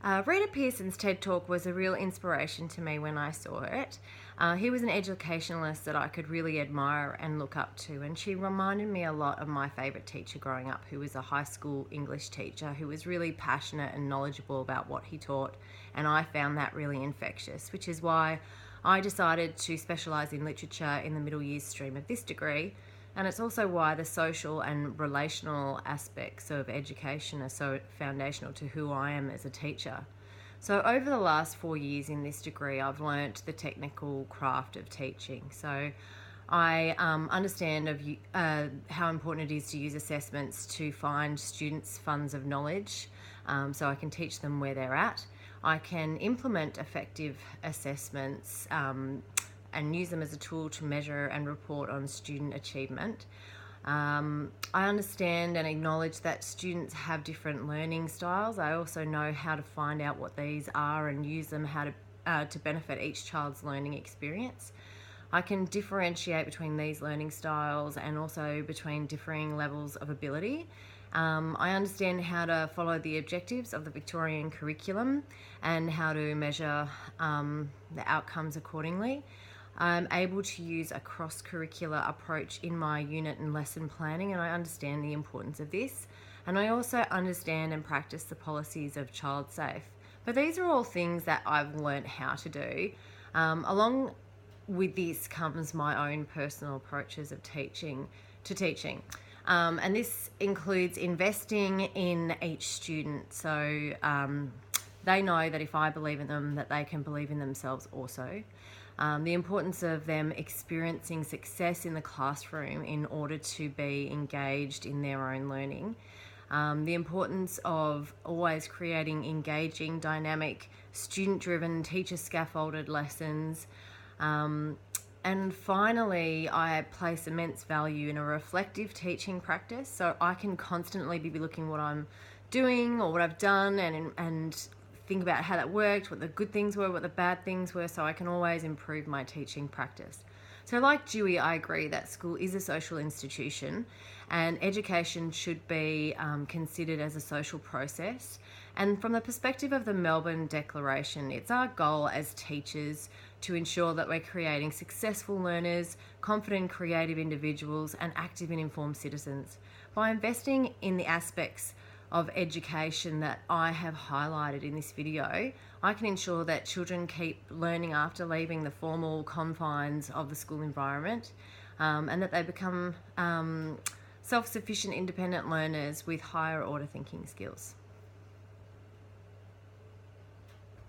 Rita Pearson's TED Talk was a real inspiration to me when I saw it. He was an educationalist that I could really admire and look up to, and she reminded me a lot of my favourite teacher growing up, who was a high school English teacher who was really passionate and knowledgeable about what he taught, and I found that really infectious, which is why I decided to specialise in literature in the middle years stream of this degree. And it's also why the social and relational aspects of education are so foundational to who I am as a teacher. So over the last 4 years in this degree, I've learnt the technical craft of teaching. So I understand how important it is to use assessments to find students' funds of knowledge, so I can teach them where they're at. I can implement effective assessments and use them as a tool to measure and report on student achievement. I understand and acknowledge that students have different learning styles. I also know how to find out what these are and use them to benefit each child's learning experience. I can differentiate between these learning styles and also between differing levels of ability. I understand how to follow the objectives of the Victorian curriculum and how to measure the outcomes accordingly. I'm able to use a cross-curricular approach in my unit and lesson planning, and I understand the importance of this. And I also understand and practice the policies of Child Safe. But these are all things that I've learnt how to do. Along with this comes my own personal approaches of teaching. And this includes investing in each student. So they know that if I believe in them, that they can believe in themselves also. The importance of them experiencing success in the classroom in order to be engaged in their own learning. The importance of always creating engaging, dynamic, student-driven, teacher-scaffolded lessons. And finally, I place immense value in a reflective teaching practice, so I can constantly be looking what I'm doing or what I've done and think about how that worked, what the good things were, what the bad things were, so I can always improve my teaching practice. So like Dewey, I agree that school is a social institution and education should be considered as a social process. And from the perspective of the Melbourne Declaration, it's our goal as teachers to ensure that we're creating successful learners, confident, creative individuals, and active and informed citizens. By investing in the aspects of education that I have highlighted in this video, I can ensure that children keep learning after leaving the formal confines of the school environment, and that they become self-sufficient, independent learners with higher order thinking skills.